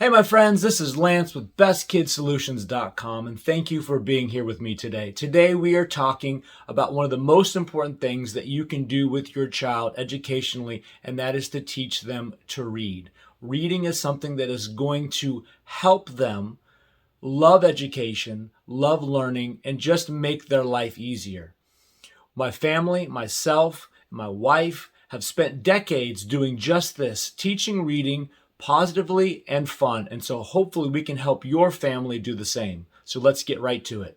Hey, my friends, this is Lance with BestKidSolutions.com, and thank you for being here with me today. Today, we are talking about one of the most important things that you can do with your child educationally, and that is to teach them to read. Reading is something that is going to help them love education, love learning, and just make their life easier. My family, myself, my wife have spent decades doing just this, teaching reading positively and fun. And so hopefully we can help your family do the same. So let's get right to it.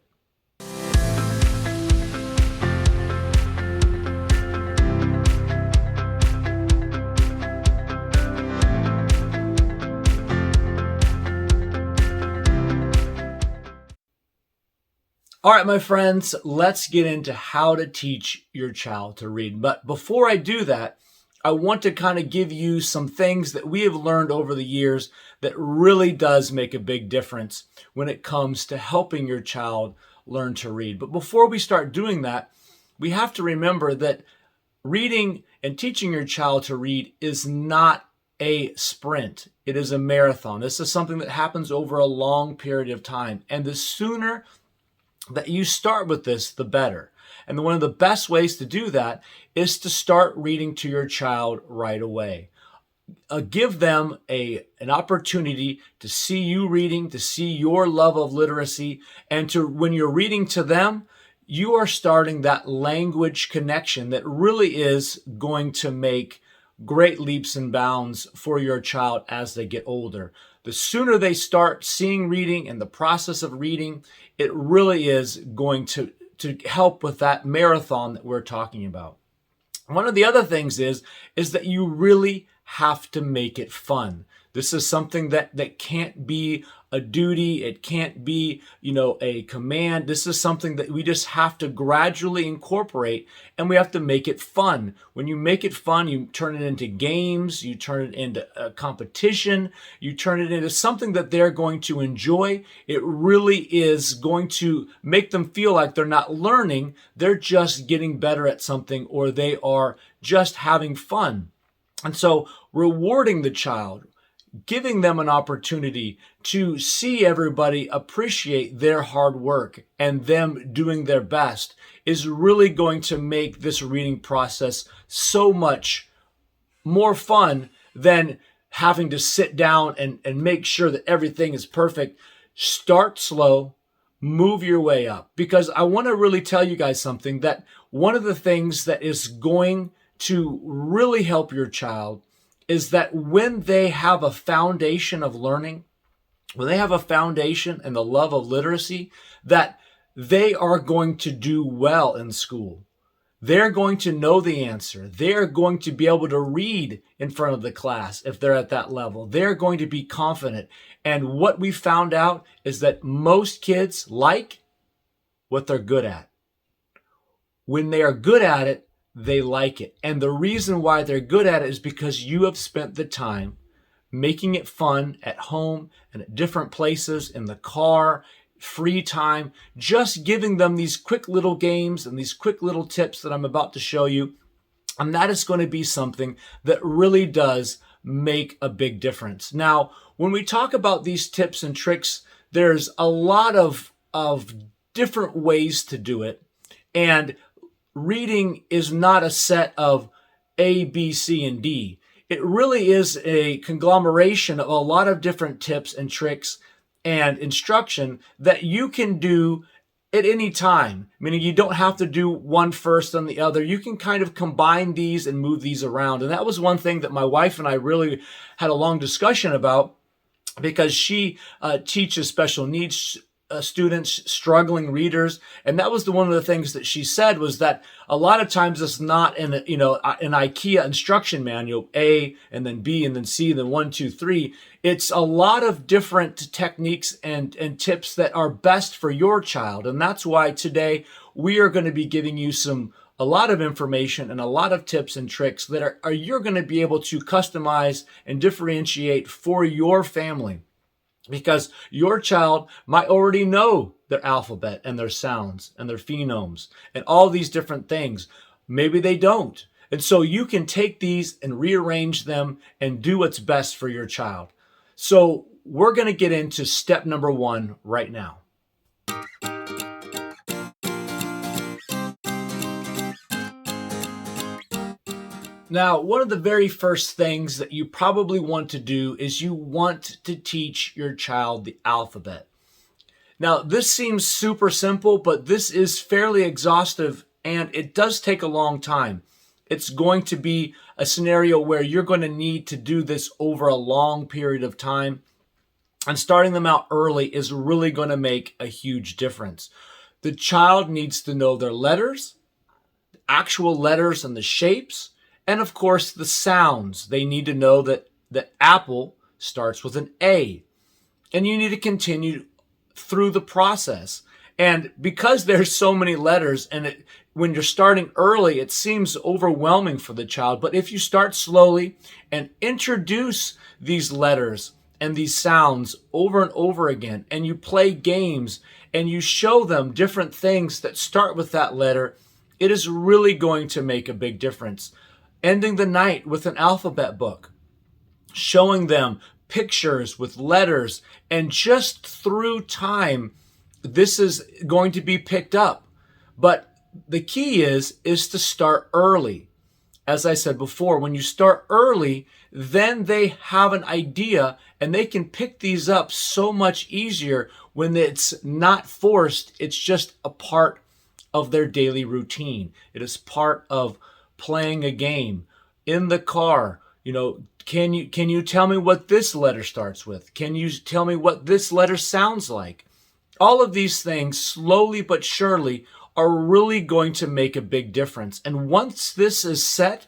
All right, my friends, let's get into how to teach your child to read. But before I do that, I want to kind of give you some things that we have learned over the years that really does make a big difference when it comes to helping your child learn to read. But before we start doing that, we have to remember that reading and teaching your child to read is not a sprint. It is a marathon. This is something that happens over a long period of time. And the sooner that you start with this, the better. And one of the best ways to do that is to start reading to your child right away. Give them an opportunity to see you reading, to see your love of literacy, and to when you're reading to them, you are starting that language connection that really is going to make great leaps and bounds for your child as they get older. The sooner they start seeing reading and the process of reading, it really is going to help with that marathon that we're talking about. One of the other things is that you really have to make it fun. This is something that can't be a duty. It can't be, a command. This is something that we just have to gradually incorporate, and we have to make it fun. When you make it fun, you turn it into games, you turn it into a competition, you turn it into something that they're going to enjoy. It really is going to make them feel like they're not learning, they're just getting better at something, or they are just having fun. And so rewarding the child, giving them an opportunity to see everybody appreciate their hard work and them doing their best is really going to make this reading process so much more fun than having to sit down and make sure that everything is perfect. Start slow, move your way up. Because I want to really tell you guys something, that one of the things that is going to really help your child is that when they have a foundation of learning, when they have a foundation and the love of literacy, that they are going to do well in school. They're going to know the answer. They're going to be able to read in front of the class if they're at that level. They're going to be confident. And what we found out is that most kids like what they're good at. When they are good at it, they like it. And the reason why they're good at it is because you have spent the time making it fun at home and at different places, in the car, free time, just giving them these quick little games and these quick little tips that I'm about to show you. And that is going to be something that really does make a big difference. Now, when we talk about these tips and tricks, there's a lot of different ways to do it. And reading is not a set of A, B, C, and D. It really is a conglomeration of a lot of different tips and tricks and instruction that you can do at any time. Meaning you don't have to do one first and the other. You can kind of combine these and move these around. And that was one thing that my wife and I really had a long discussion about, because she teaches special needs students, struggling readers, and that was one of the things that she said, was that a lot of times it's not in an IKEA instruction manual, A and then B and then C and then 1, 2, 3. It's a lot of different techniques and tips that are best for your child, and that's why today we are going to be giving you a lot of information and a lot of tips and tricks that are you're going to be able to customize and differentiate for your family. Because your child might already know their alphabet and their sounds and their phonemes and all these different things. Maybe they don't. And so you can take these and rearrange them and do what's best for your child. So we're going to get into step number 1 right now. Now, one of the very first things that you probably want to do is you want to teach your child the alphabet. Now, this seems super simple, but this is fairly exhaustive and it does take a long time. It's going to be a scenario where you're going to need to do this over a long period of time. And starting them out early is really going to make a huge difference. The child needs to know their letters, the actual letters and the shapes, and of course the sounds. They need to know that the apple starts with an A. And you need to continue through the process. And because there's so many letters and when you're starting early, it seems overwhelming for the child. But if you start slowly and introduce these letters and these sounds over and over again, and you play games and you show them different things that start with that letter, it is really going to make a big difference. Ending the night with an alphabet book, showing them pictures with letters, and just through time, this is going to be picked up. But the key is to start early. As I said before, when you start early, then they have an idea and they can pick these up so much easier when it's not forced. It's just a part of their daily routine. It is part of playing a game in the car. Can you tell me what this letter starts with? Can you tell me what this letter sounds like? All of these things, slowly but surely, are really going to make a big difference. And once this is set,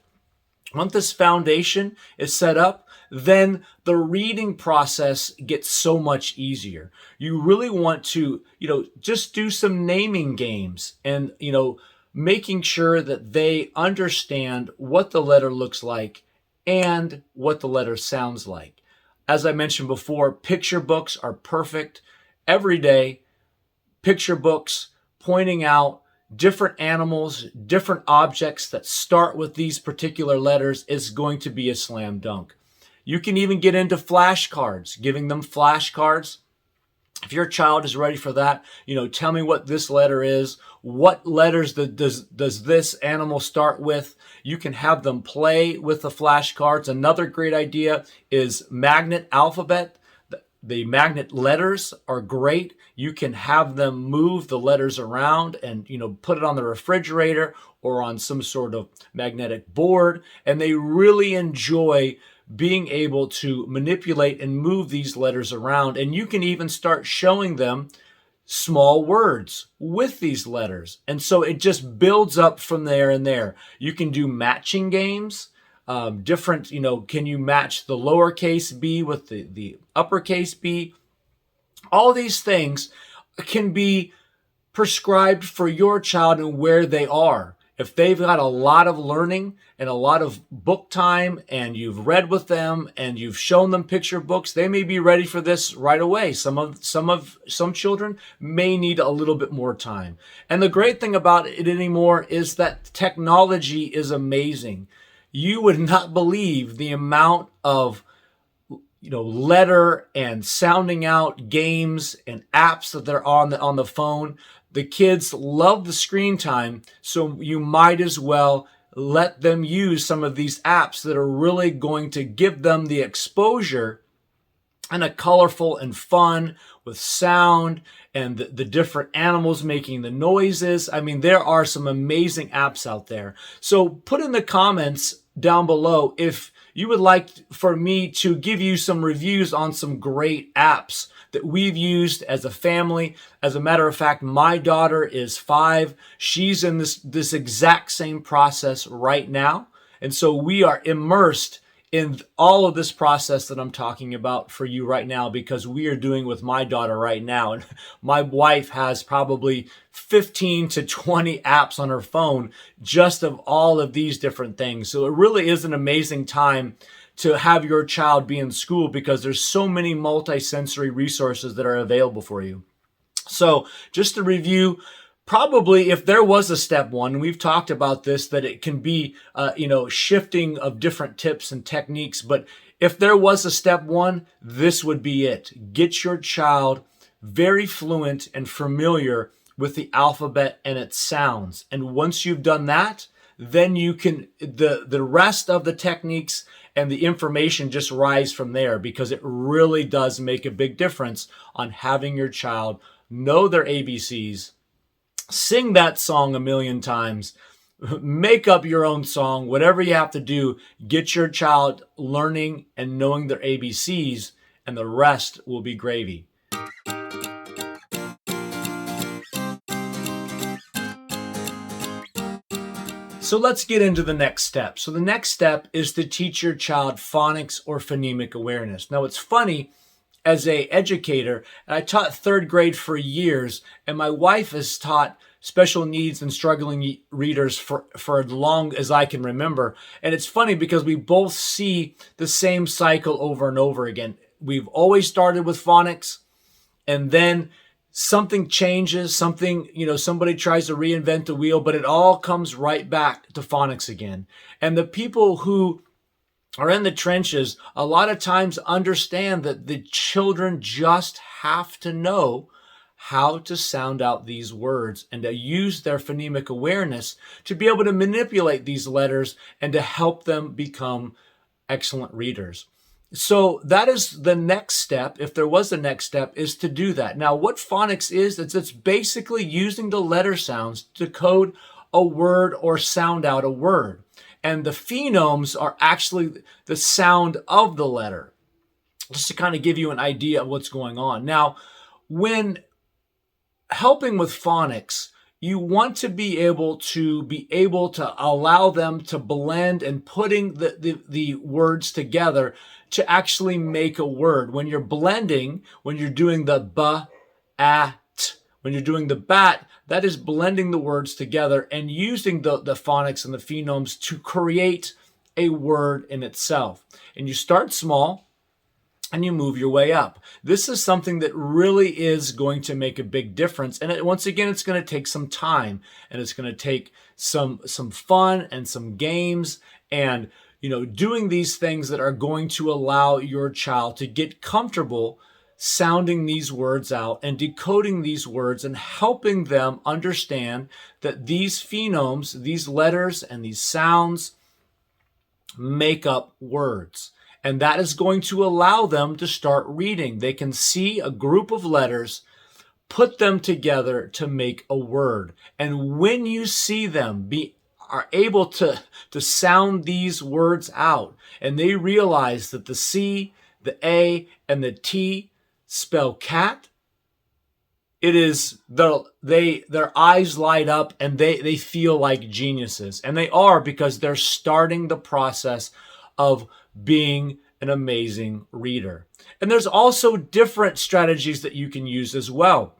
once this foundation is set up, then the reading process gets so much easier. You really want to, just do some naming games and, making sure that they understand what the letter looks like and what the letter sounds like. As I mentioned before, picture books are perfect. Every day, picture books pointing out different animals, different objects that start with these particular letters is going to be a slam dunk. You can even get into flashcards, giving them flashcards. If your child is ready for that, tell me what this letter is. What letters does this animal start with? You can have them play with the flashcards. Another great idea is magnet alphabet. The magnet letters are great. You can have them move the letters around and, put it on the refrigerator or on some sort of magnetic board. And they really enjoy being able to manipulate and move these letters around. And you can even start showing them small words with these letters. And so it just builds up from there and there. You can do matching games. Different, can you match the lowercase b with the uppercase b? All these things can be prescribed for your child and where they are. If they've got a lot of learning and a lot of book time and you've read with them and you've shown them picture books, they may be ready for this right away. Some children may need a little bit more time. And the great thing about it anymore is that technology is amazing. You would not believe the amount of letter and sounding out games and apps that they're on the phone. The kids love the screen time, so you might as well let them use some of these apps that are really going to give them the exposure and a colorful and fun with sound and the different animals making the noises. I mean, there are some amazing apps out there. So put in the comments down below if you would like for me to give you some reviews on some great apps that we've used as a family. As a matter of fact, my daughter is 5. She's in this exact same process right now. And so we are immersed in all of this process that I'm talking about for you right now, because we are doing with my daughter right now. And my wife has probably 15 to 20 apps on her phone just of all of these different things. So it really is an amazing time to have your child be in school because there's so many multisensory resources that are available for you. So just to review, probably if there was a step one, and we've talked about this, that it can be, shifting of different tips and techniques. But if there was a step one, this would be it. Get your child very fluent and familiar with the alphabet and its sounds. And once you've done that, then you can, the rest of the techniques and the information just rise from there, because it really does make a big difference on having your child know their ABCs, sing that song a million times, make up your own song, whatever you have to do, get your child learning and knowing their ABCs, and the rest will be gravy. So let's get into the next step. So the next step is to teach your child phonics or phonemic awareness. Now, it's funny, as an educator, and I taught third grade for years, and my wife has taught special needs and struggling readers for as long as I can remember. And it's funny because we both see the same cycle over and over again. We've always started with phonics, and then something changes, somebody tries to reinvent the wheel, but it all comes right back to phonics again. And the people who are in the trenches a lot of times understand that the children just have to know how to sound out these words and to use their phonemic awareness to be able to manipulate these letters and to help them become excellent readers. So that is the next step. If there was a next step, is to do that. Now, what phonics is, it's basically using the letter sounds to code a word or sound out a word. And the phonemes are actually the sound of the letter, just to kind of give you an idea of what's going on. Now, when helping with phonics, you want to be able to allow them to blend and putting the words together to actually make a word. When you're blending, when you're doing the b-a-t, when you're doing the bat, that is blending the words together and using the phonics and the phonemes to create a word in itself. And you start small and you move your way up. This is something that really is going to make a big difference. And once again, it's going to take some time, and it's going to take some fun and some games, and doing these things that are going to allow your child to get comfortable sounding these words out and decoding these words and helping them understand that these phonemes, these letters and these sounds make up words. And that is going to allow them to start reading. They can see a group of letters, put them together to make a word. And when you see them are able to sound these words out, and they realize that the C, the A, and the T spell cat, it is their eyes light up and they feel like geniuses. And they are, because they're starting the process of being an amazing reader. And there's also different strategies that you can use as well.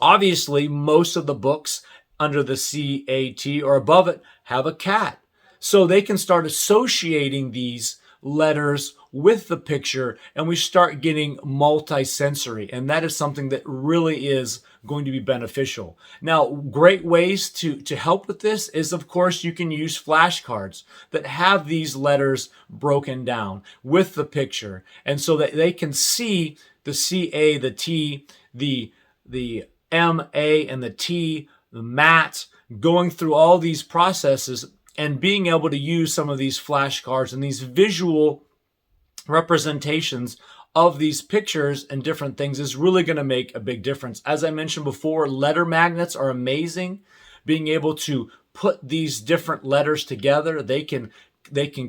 Obviously, most of the books under the CAT or above it have a cat. So they can start associating these letters with the picture, and we start getting multisensory. And that is something that really is going to be beneficial. Now, great ways to help with this is, of course, you can use flashcards that have these letters broken down with the picture. And so that they can see the CA, the T, the MA, and the T, the MAT, going through all these processes, and being able to use some of these flashcards and these visual representations of these pictures and different things is really going to make a big difference. As I mentioned before, letter magnets are amazing. Being able to put these different letters together, they can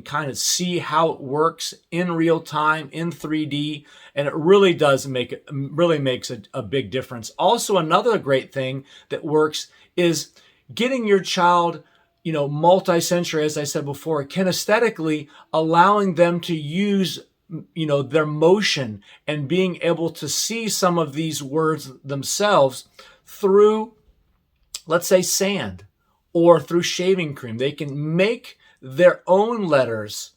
kind of see how it works in real time, in 3D, and it really makes a big difference. Also, another great thing that works is getting your child multisensory, as I said before, kinesthetically, allowing them to use their motion and being able to see some of these words themselves through, let's say, sand or through shaving cream. They can make their own letters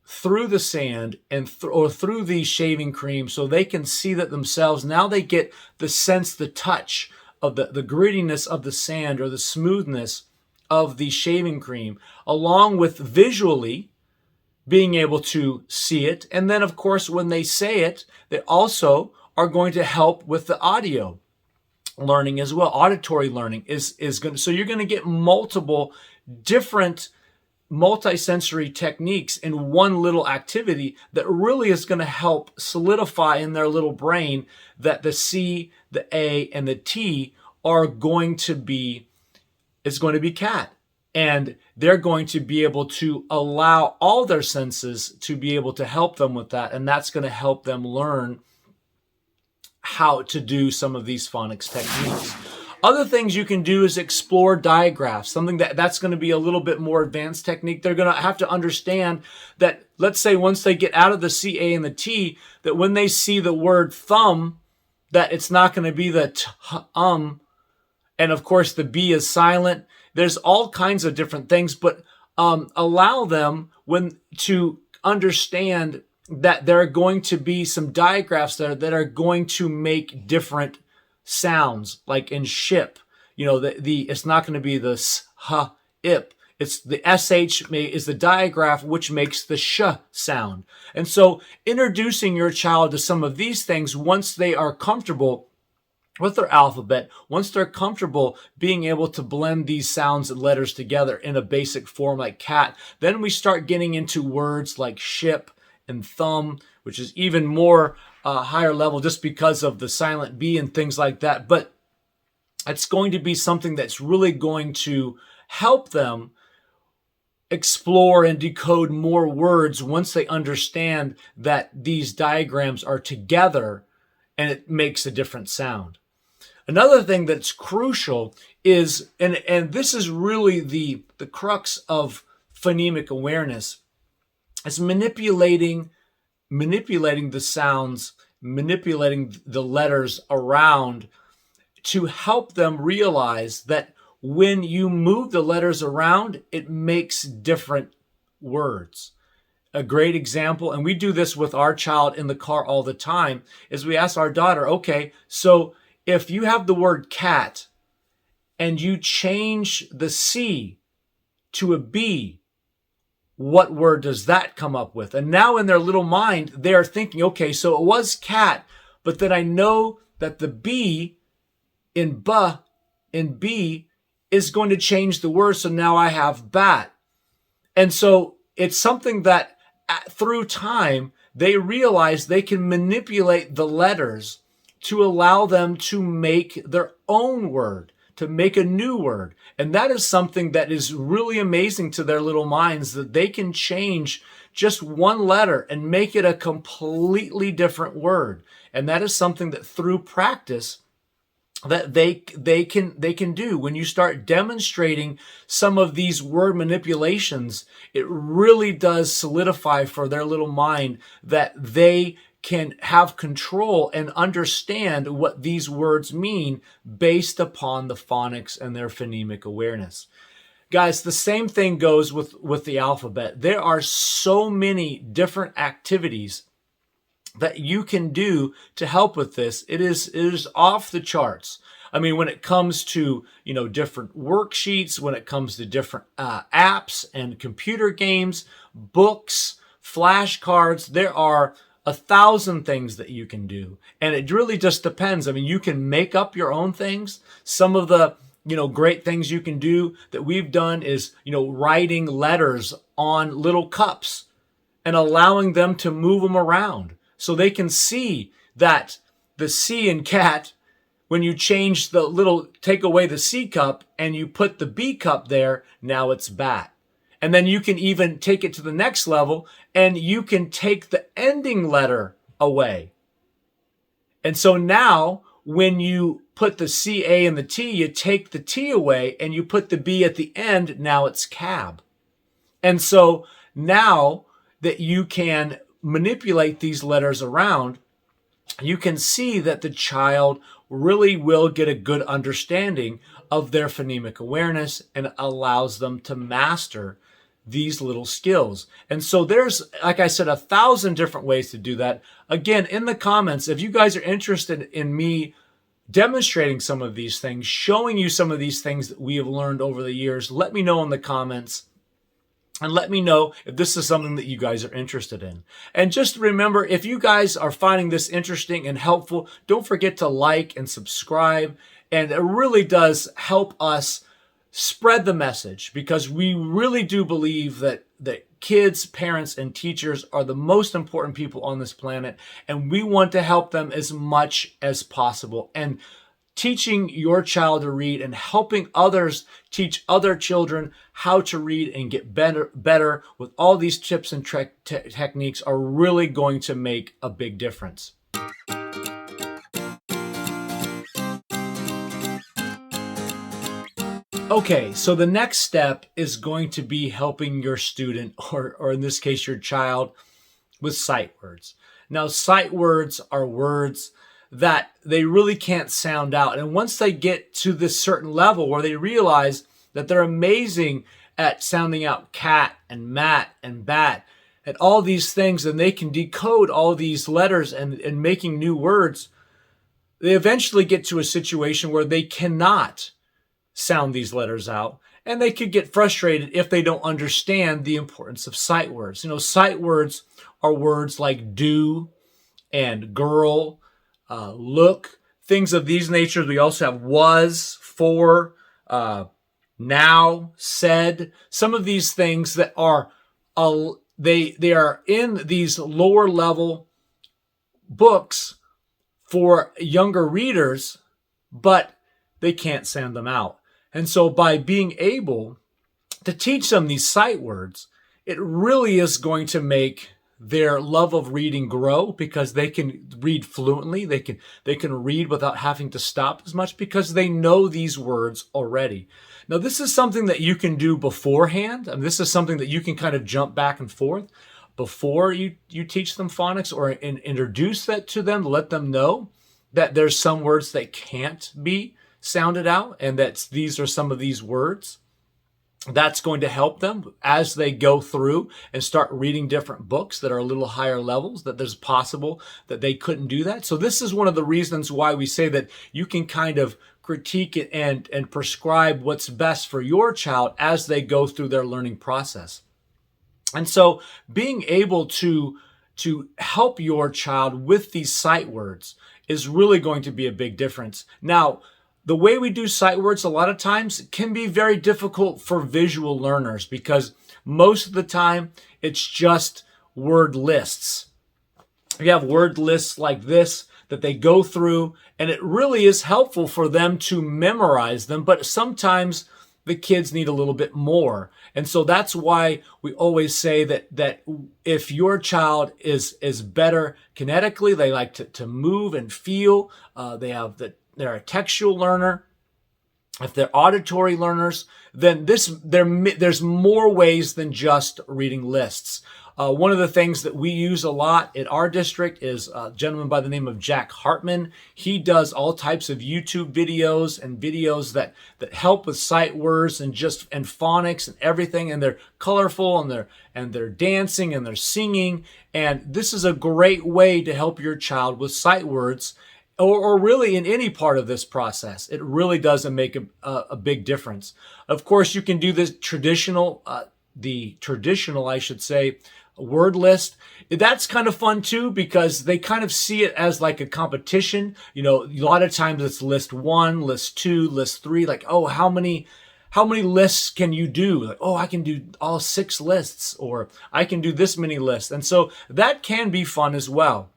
through the sand and or through the shaving cream, so they can see that themselves. Now they get the sense, the touch of the grittiness of the sand or the smoothness of the shaving cream, along with visually being able to see it. And then, of course, when they say it, they also are going to help with the audio learning as well. Auditory learning is going to, so you're going to get multiple different multisensory techniques in one little activity that really is going to help solidify in their little brain that the C, the A, and the T are going to be, it's going to be cat. And they're going to be able to allow all their senses to be able to help them with that. And that's going to help them learn how to do some of these phonics techniques. Other things you can do is explore digraphs, something that's going to be a little bit more advanced technique. They're going to have to understand that, let's say once they get out of the C, A, and the T, that when they see the word thumb, that it's not going to be the and of course the B is silent. There's all kinds of different things, but allow them to understand that there are going to be some digraphs there that are going to make different sounds, like in ship. You know, it's not going to be the s, h, ip. It's the sh is the digraph which makes the sh sound. And so introducing your child to some of these things once they are comfortable with their alphabet, once they're comfortable being able to blend these sounds and letters together in a basic form like cat, then we start getting into words like ship and thumb, which is even more higher level just because of the silent B and things like that. But it's going to be something that's really going to help them explore and decode more words once they understand that these diagrams are together and it makes a different sound. Another thing that's crucial is, and this is really the crux of phonemic awareness, is manipulating the sounds, manipulating the letters around to help them realize that when you move the letters around, it makes different words. A great example, and we do this with our child in the car all the time, is we ask our daughter, okay, so if you have the word cat and you change the C to a B, what word does that come up with? And now in their little mind, they're thinking, okay, so it was cat, but then I know that the B in B is going to change the word, so now I have bat. And so it's something that through time, they realize they can manipulate the letters to allow them to make their own word, to make a new word. And that is something that is really amazing to their little minds, that they can change just one letter and make it a completely different word. And that is something that through practice that they can do. When you start demonstrating some of these word manipulations, it really does solidify for their little mind that they can have control and understand what these words mean based upon the phonics and their phonemic awareness. Guys, the same thing goes with the alphabet. There are so many different activities that you can do to help with this. It is off the charts. I mean, when it comes to, different worksheets, when it comes to different apps and computer games, books, flashcards, there are 1,000 things that you can do. And it really just depends. I mean, you can make up your own things. Some of the, great things you can do that we've done is, writing letters on little cups and allowing them to move them around. So they can see that the C in cat, when you change take away the C cup and you put the B cup there, now it's bat. And then you can even take it to the next level and you can take the ending letter away. And so now when you put the C, A, and the T, you take the T away and you put the B at the end, now it's cab. And so now that you can manipulate these letters around, you can see that the child really will get a good understanding of their phonemic awareness and allows them to master these little skills. And so there's, like I said, 1,000 different ways to do that. Again, in the comments, if you guys are interested in me demonstrating some of these things, showing you some of these things that we have learned over the years. Let me know in the comments. And let me know if this is something that you guys are interested in. And just remember, if you guys are finding this interesting and helpful, don't forget to like and subscribe. And it really does help us spread the message, because we really do believe that kids, parents, and teachers are the most important people on this planet. And we want to help them as much as possible. And teaching your child to read and helping others teach other children how to read and get better with all these tips and techniques are really going to make a big difference. Okay, so the next step is going to be helping your student, or in this case, your child, with sight words. Now, sight words are words that they really can't sound out. And once they get to this certain level where they realize that they're amazing at sounding out cat and mat and bat and all these things, and they can decode all these letters and making new words, they eventually get to a situation where they cannot sound these letters out. And they could get frustrated if they don't understand the importance of sight words. You know, sight words are words like do and girl, look, things of these natures. We also have was, for, now, said. Some of these things that are they are in these lower level books for younger readers, but they can't sound them out. And so by being able to teach them these sight words, it really is going to make their love of reading grow, because they can read fluently. They can read without having to stop as much because they know these words already. Now, this is something that you can do beforehand. I mean, this is something that you can kind of jump back and forth before you teach them phonics, or introduce that to them, let them know that there's some words that can't be sounded out, and that these are some of these words. That's going to help them as they go through and start reading different books that are a little higher levels, that there's possible that they couldn't do that. So this is one of the reasons why we say that you can kind of critique it and prescribe what's best for your child as they go through their learning process. And so being able to help your child with these sight words is really going to be a big difference. Now, the way we do sight words a lot of times can be very difficult for visual learners, because most of the time it's just word lists. You have word lists like this that they go through, and it really is helpful for them to memorize them, but sometimes the kids need a little bit more. And so that's why we always say that if your child is better kinetically, they like to move and feel, they're a textual learner, if they're auditory learners, then there's more ways than just reading lists. One of the things that we use a lot in our district is a gentleman by the name of Jack Hartman. He does all types of YouTube videos and videos that help with sight words and phonics and everything. And they're colorful, and they're dancing and they're singing. And this is a great way to help your child with sight words, or really in any part of this process. It really does make a big difference. Of course, you can do this traditional, I should say, word list. That's kind of fun too, because they kind of see it as like a competition. You know, a lot of times it's list 1, list 2, list 3. Like, oh, how many lists can you do? Like, oh, I can do all 6 lists, or I can do this many lists. And so that can be fun as well.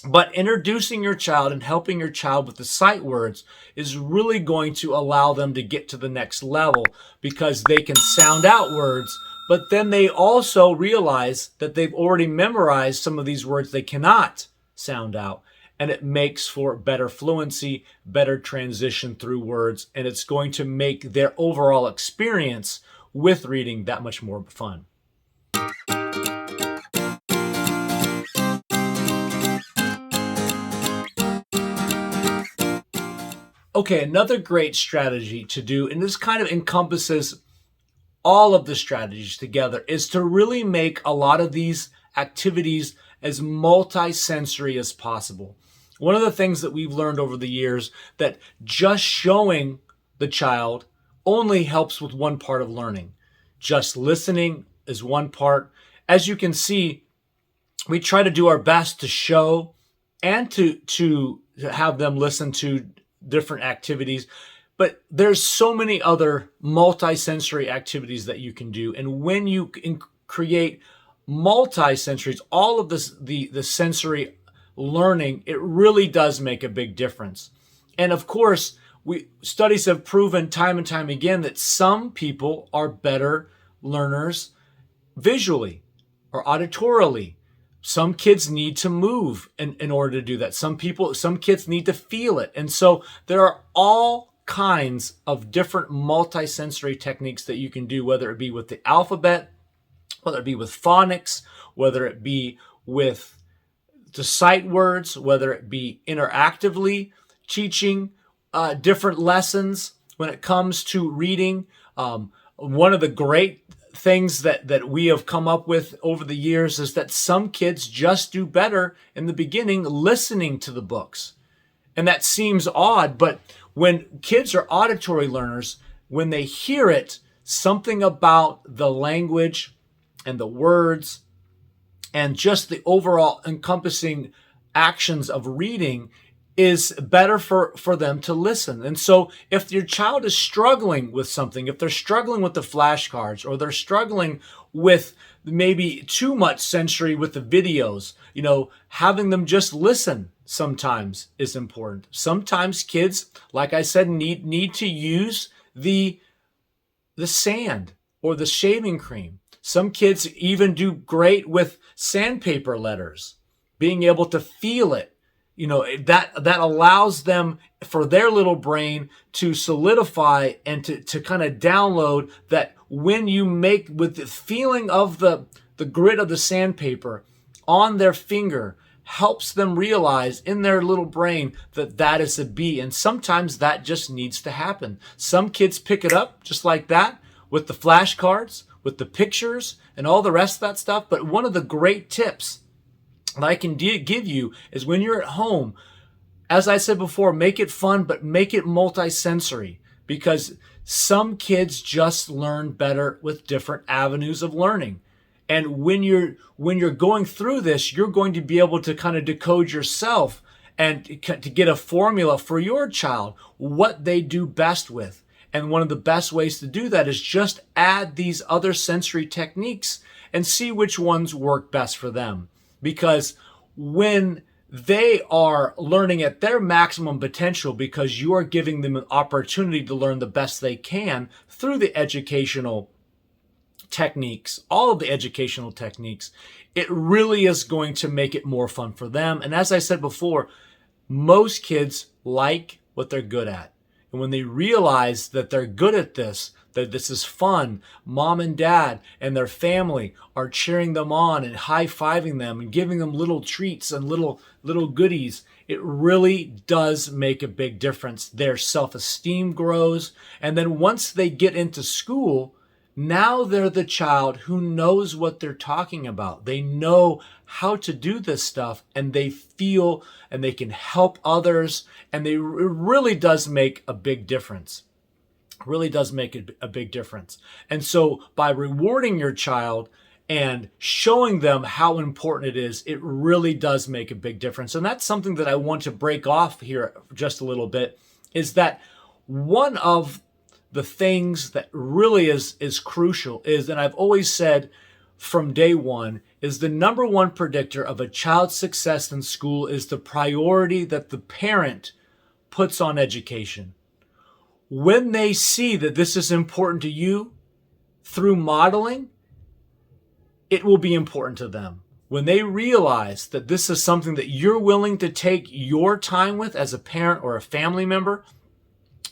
But introducing your child and helping your child with the sight words is really going to allow them to get to the next level, because they can sound out words, but then they also realize that they've already memorized some of these words they cannot sound out. And it makes for better fluency, better transition through words, and it's going to make their overall experience with reading that much more fun. Okay, another great strategy to do, and this kind of encompasses all of the strategies together, is to really make a lot of these activities as multisensory as possible. One of the things that we've learned over the years that just showing the child only helps with one part of learning. Just listening is one part. As you can see, we try to do our best to show and to have them listen to different activities. But there's so many other multisensory activities that you can do. And when you create multisensories, all of this, the sensory learning, it really does make a big difference. And of course, studies have proven time and time again that some people are better learners visually or auditorily. Some kids need to move in order to do that. Some kids need to feel it. And so there are all kinds of different multisensory techniques that you can do, whether it be with the alphabet, whether it be with phonics, whether it be with the sight words, whether it be interactively teaching different lessons when it comes to reading. One of the great things that we have come up with over the years is that some kids just do better in the beginning listening to the books. And that seems odd, but when kids are auditory learners, when they hear it, something about the language and the words and just the overall encompassing actions of reading is better for them to listen. And so if your child is struggling with something, if they're struggling with the flashcards or they're struggling with maybe too much sensory with the videos, having them just listen sometimes is important. Sometimes kids, like I said, need to use the sand or the shaving cream. Some kids even do great with sandpaper letters, being able to feel it. That allows them, for their little brain, to solidify and to kind of download that when you make with the feeling of the grit of the sandpaper on their finger helps them realize in their little brain that is a B. And sometimes that just needs to happen. Some kids pick it up just like that with the flashcards, with the pictures and all the rest of that stuff. But one of the great tips that I can give you is when you're at home, as I said before, make it fun, but make it multisensory, because some kids just learn better with different avenues of learning. And when you're going through this, you're going to be able to kind of decode yourself and to get a formula for your child, what they do best with. And one of the best ways to do that is just add these other sensory techniques and see which ones work best for them. Because when they are learning at their maximum potential, because you are giving them an opportunity to learn the best they can through the educational techniques, all of the educational techniques, it really is going to make it more fun for them. And as I said before, most kids like what they're good at. And when they realize that they're good at this, that this is fun, mom and dad and their family are cheering them on and high-fiving them and giving them little treats and little goodies, it really does make a big difference. Their self-esteem grows. And then once they get into school, now they're the child who knows what they're talking about. They know how to do this stuff, and they feel and they can help others, and it really does make a big difference. Really does make a big difference. And so by rewarding your child and showing them how important it is, it really does make a big difference. And that's something that I want to break off here just a little bit, is that one of the things that really is crucial is, and I've always said from day one, is the number one predictor of a child's success in school is the priority that the parent puts on education. When they see that this is important to you through modeling, it will be important to them. When they realize that this is something that you're willing to take your time with as a parent or a family member,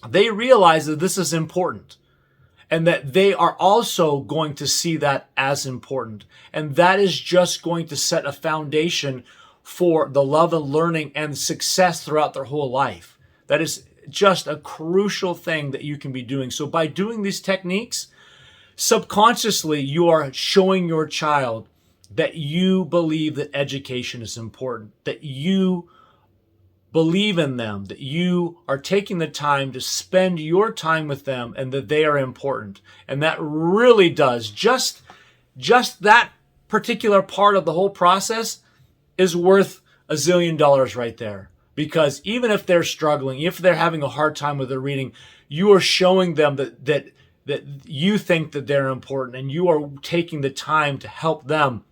they realize that this is important and that they are also going to see that as important. And that is just going to set a foundation for the love of learning and success throughout their whole life. That is just a crucial thing that you can be doing. So by doing these techniques, subconsciously, you are showing your child that you believe that education is important, that you believe in them, that you are taking the time to spend your time with them and that they are important. And that really does, just that particular part of the whole process is worth $1 zillion right there. Because even if they're struggling, if they're having a hard time with their reading, you are showing them that you think that they're important and you are taking the time to help them.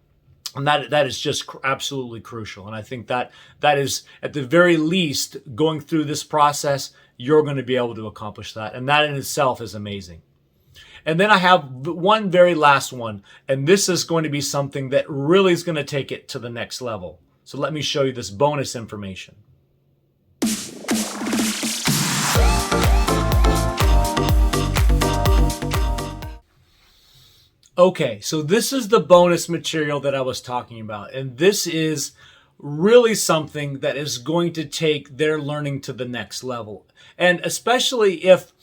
And that is just absolutely crucial. And I think that is, at the very least, going through this process, you're going to be able to accomplish that. And that in itself is amazing. And then I have one very last one. And this is going to be something that really is going to take it to the next level. So let me show you this bonus information. Okay, so this is the bonus material that I was talking about. And this is really something that is going to take their learning to the next level. And especially if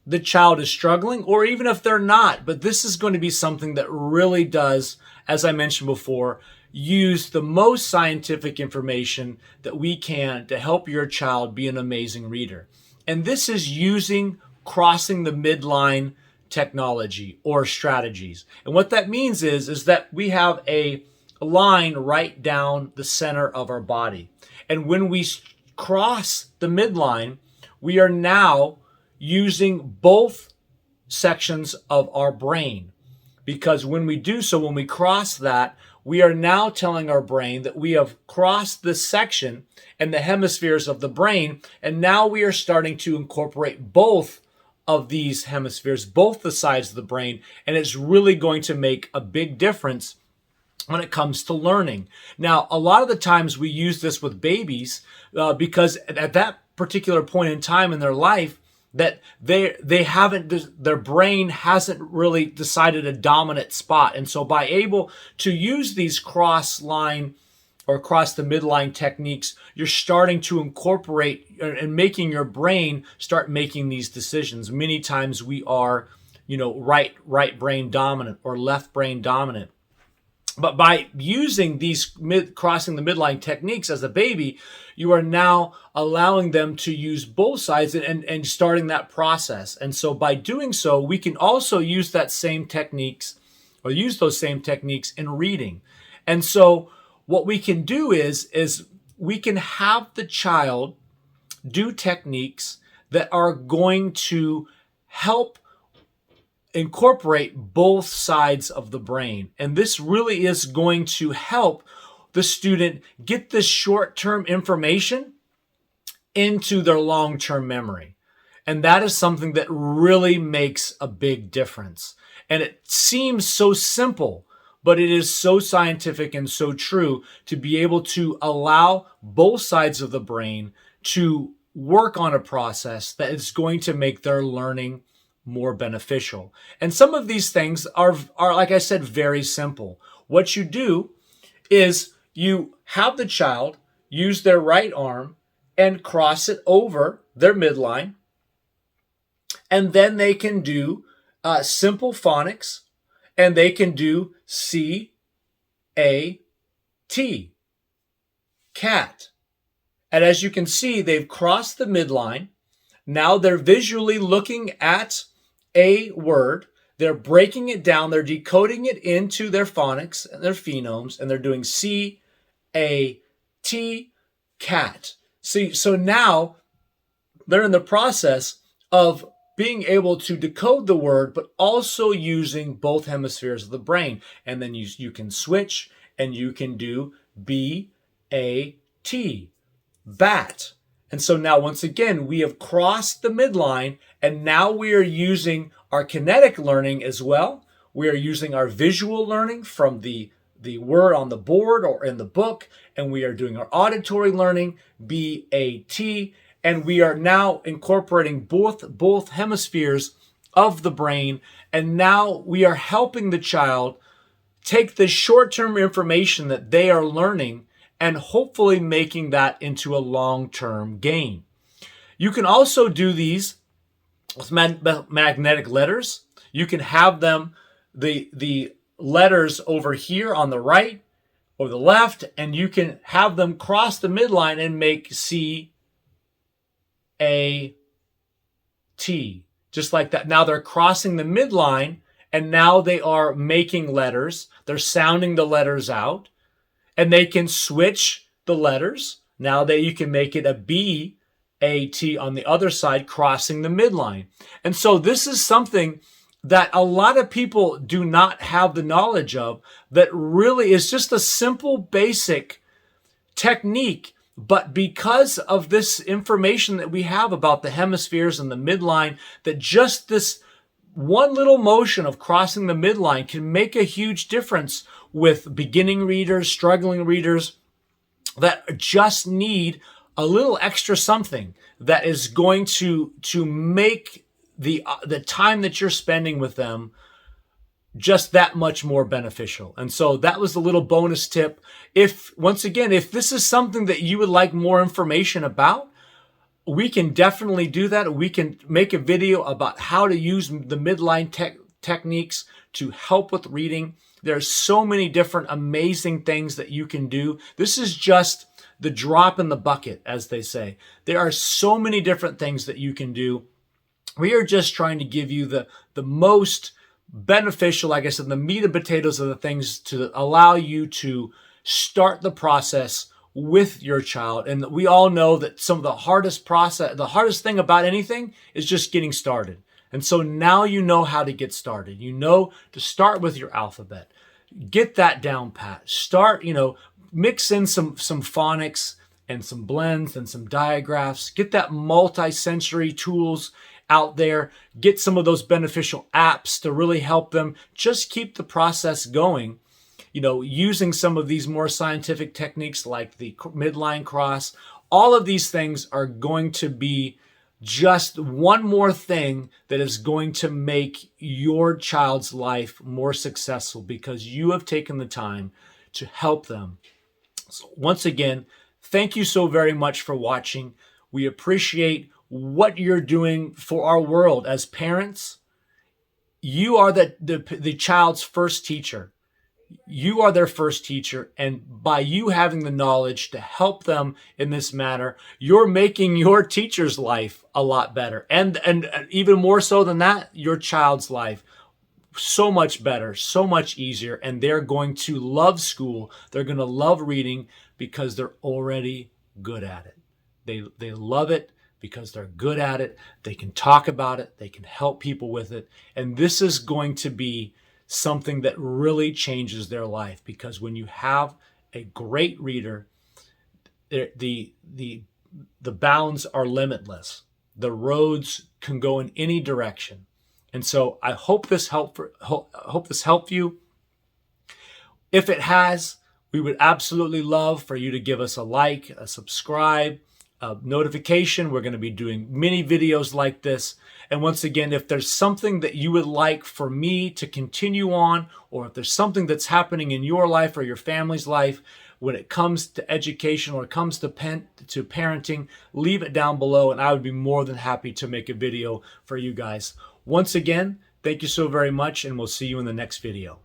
the child is struggling, or even if they're not. But this is going to be something that really does, as I mentioned before, use the most scientific information that we can to help your child be an amazing reader. And this is using crossing the midline technology or strategies. And what that means is that we have a line right down the center of our body. And when we cross the midline, we are now using both sections of our brain. Because when we do so, when we cross that, we are now telling our brain that we have crossed this section and the hemispheres of the brain, and now we are starting to incorporate both of these hemispheres, both the sides of the brain, and it's really going to make a big difference when it comes to learning. Now, a lot of the times we use this with babies because at that particular point in time in their life, that they haven't, their brain hasn't really decided a dominant spot. And so by able to use these cross line or across the midline techniques, you're starting to incorporate and making your brain start making these decisions. Many times we are, right brain dominant or left brain dominant. But by using these crossing the midline techniques as a baby, you are now allowing them to use both sides and starting that process. And so by doing so, we can also use that same techniques or use those same techniques in reading. And so what we can do is we can have the child do techniques that are going to help incorporate both sides of the brain. And this really is going to help the student get this short-term information into their long-term memory. And that is something that really makes a big difference. And it seems so simple, but it is so scientific and so true to be able to allow both sides of the brain to work on a process that is going to make their learning more beneficial. And some of these things are, like I said, very simple. What you do is you have the child use their right arm and cross it over their midline, and then they can do simple phonics, and they can do C, A, T, cat. And as you can see, they've crossed the midline. Now they're visually looking at a word. They're breaking it down. They're decoding it into their phonics and their phonemes, and they're doing C, A, T, cat. See, so now they're in the process of being able to decode the word, but also using both hemispheres of the brain. And then you can switch and you can do B, A, T, bat. And so now, once again, we have crossed the midline, and now we are using our kinetic learning as well. We are using our visual learning from the word on the board or in the book, and we are doing our auditory learning, B-A-T, and we are now incorporating both hemispheres of the brain, and now we are helping the child take the short-term information that they are learning and hopefully making that into a long-term gain. You can also do these with magnetic letters. You can have them, the letters over here on the right or the left, and you can have them cross the midline and make C, A, T. Just like that. Now they're crossing the midline, and now they are making letters. They're sounding the letters out, and they can switch the letters. Now that you can make it a B, A, T on the other side, crossing the midline. And so this is something that a lot of people do not have the knowledge of, that really is just a simple, basic technique. But because of this information that we have about the hemispheres and the midline, that just this one little motion of crossing the midline can make a huge difference with beginning readers, struggling readers that just need a little extra something that is going to make the time that you're spending with them just that much more beneficial. And so that was the little bonus tip. If, once again, if this is something that you would like more information about, we can definitely do that. We can make a video about how to use the midline techniques to help with reading. There's so many different amazing things that you can do. This is just the drop in the bucket, as they say. There are so many different things that you can do. We are just trying to give you the most beneficial, like I said, the meat and potatoes of the things to allow you to start the process with your child. And we all know that some of the hardest thing about anything is just getting started. And so now you know how to get started. You know to start with your alphabet. Get that down pat. Start, mix in some phonics and some blends and some digraphs. Get that multisensory tools out there. Get some of those beneficial apps to really help them. Just keep the process going. Using some of these more scientific techniques like the midline cross. All of these things are going to be just one more thing that is going to make your child's life more successful because you have taken the time to help them. So once again, thank you so very much for watching. We appreciate what you're doing for our world as parents. You are the child's first teacher. You are their first teacher, and by you having the knowledge to help them in this manner, you're making your teacher's life a lot better. And even more so than that, your child's life so much better, so much easier, and they're going to love school. They're going to love reading because they're already good at it. They love it because they're good at it. They can talk about it. They can help people with it. And this is going to be something that really changes their life, because when you have a great reader, the bounds are limitless. The roads can go in any direction. And so I hope this helped you. If it has, we would absolutely love for you to give us a like, a subscribe, a notification. We're going to be doing many videos like this. And once again, if there's something that you would like for me to continue on, or if there's something that's happening in your life or your family's life when it comes to education or it comes to parenting, leave it down below and I would be more than happy to make a video for you guys. Once again, thank you so very much, and we'll see you in the next video.